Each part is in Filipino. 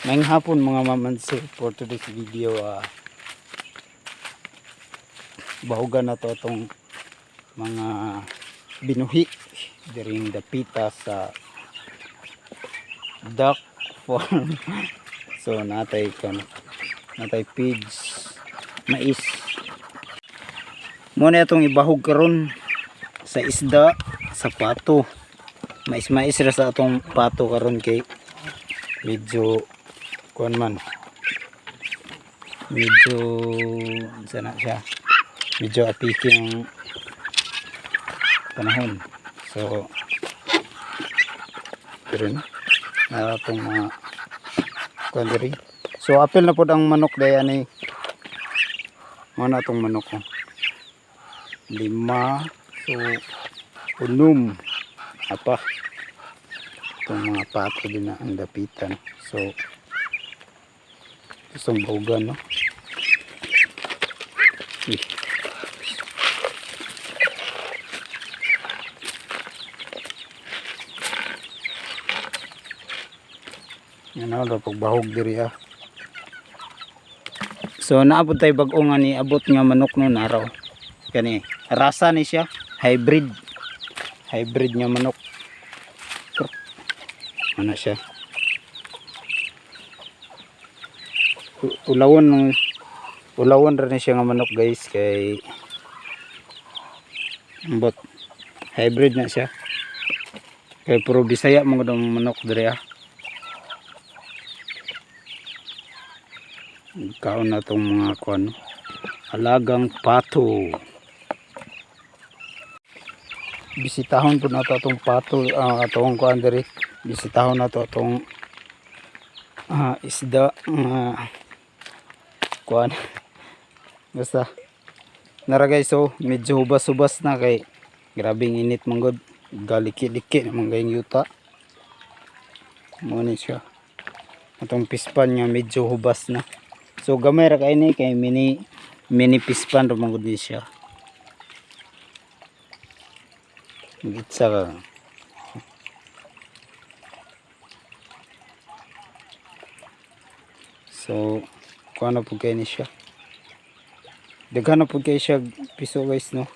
Ngayong hapon mga mamansi, for today's video, bahugan na to itong mga binuhi during the pita sa duck farm. So natay pigs, mais. Muna itong ibahog karon sa isda, sa pato. Mais ra sa atong pato karon kay medyo kuan man. Medyo sana siya. Medyo apiking panahon. So pero na atong mga kuan diri. So apil na pod ang manok daya ni. Mana atong manok ko. 5, so 6 apa itong mga pato din na ang dapitan. So isang bahugan, no? Yan na pagbahog diri So naabot tayo bag-o nga ni abot nga manok no naraw. Kani rasa ni siya, hybrid nga manok. Ano siya? Ulawan rin siya nga manok guys kay ambot hybrid na siya. Kay puro Bisaya mo daw manok diri Kaon na tong mga kuan alagang pato. Bisitahon po na ito itong pato, atong kuan diri. Bisitahon na ito itong isda, kuan. Basta nara guys, so medyo hubas-hubas na kay grabing init manggod. Galiki-liki naman gayong yuta. Muna siya. Itong pispan nga medyo hubas na. So gamay ra kay ni kay mini pispan ro manggod ni siya. Gitsa ka. So kuha na po kayo ni siya. Daghan na po kayo siya piso guys, no.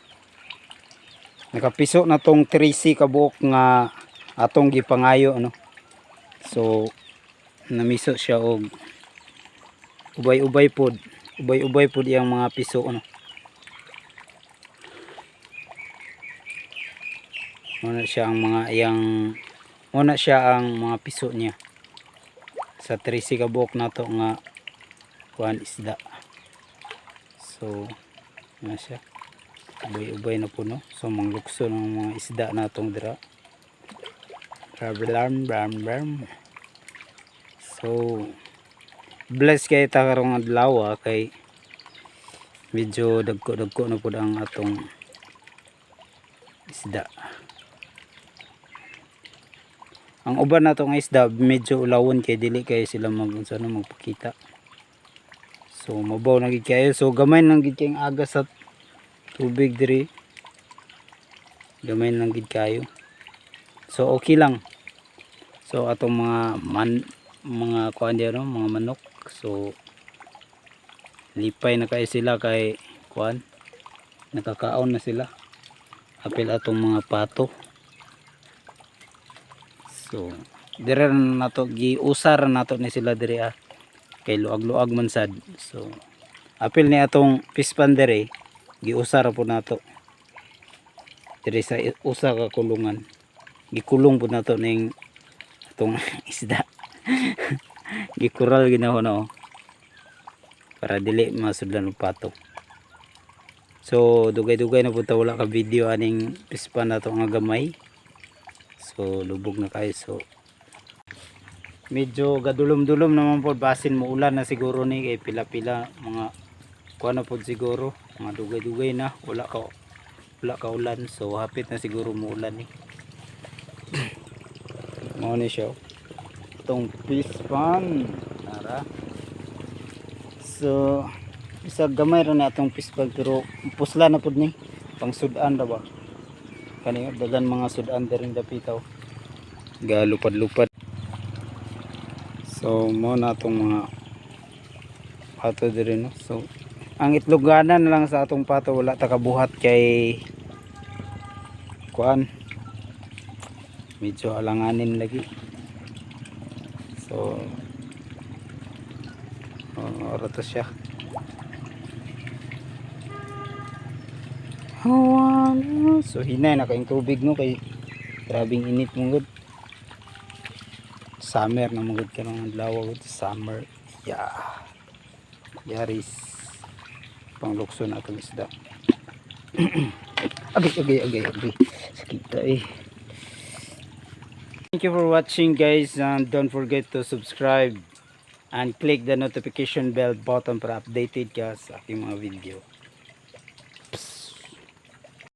Nakapiso na tong 3C kabuok nga atong gipangayo, no. So namiso siya og ubay-ubay pod iyang mga piso, no. Muna siya ang mga piso niya sa 3C kabuok na to nga kuan isda. So na siya ubay na po, no. So manglukso ng mga isda natong dira. So bless kay ta karong adlaw kay medyo dagko na pud ang atong isda. Ang uban na itong isda medyo ulawon kay dili kay sila magpakita. So mabaw na gid kayo. So gamay lang gid kayong aga sa tubig diri. Gamay lang gid kayo. So okay lang. So atong mga kuan diyan, no, mga manok. So lipay na kayo sila kay kuan. Nakakaon na sila. Apil atong mga pato. So dire na to giusar na to ni sila dire kay luag-luag man sad. So apil ni atong pispan dire giusar po nato dire sa usa ka kulungan. Gikulong po nato ning atong isda. Gikural ginawa na para dili masudlan og pato. So dugay-dugay na po ta wala ka video aning pispan nato nga gamay. So lubog na kayo. So medyo gadulom-dulom naman po, basin mo ulan na siguro ni kay pila-pila mga kuha na po siguro mga dugay-dugay na wala ka ulan. So hapit na siguro mo ulan ni. Mao ni siya itong pispan nara. So isa gamay ra na itong pispan pero pusla na pud ni pang sudan ra ba. Kani dagan mga sudan diri dapitaw. Galupad-lupad. So mo na itong mga pato diri no. So ang itloganan na lang sa atong pato wala ta kabuhat kay kuan medyo alanganin lagi. So ora to siya. So hinay na kayong tubig no kay grabing init mong gud. Summer na mong gud karong adlaw gud summer. Yeah. Yaris panglukso na itong isda. Agay. Sakita eh. Thank you for watching guys, and don't forget to subscribe and click the notification bell button para updated ka sa aking mga video.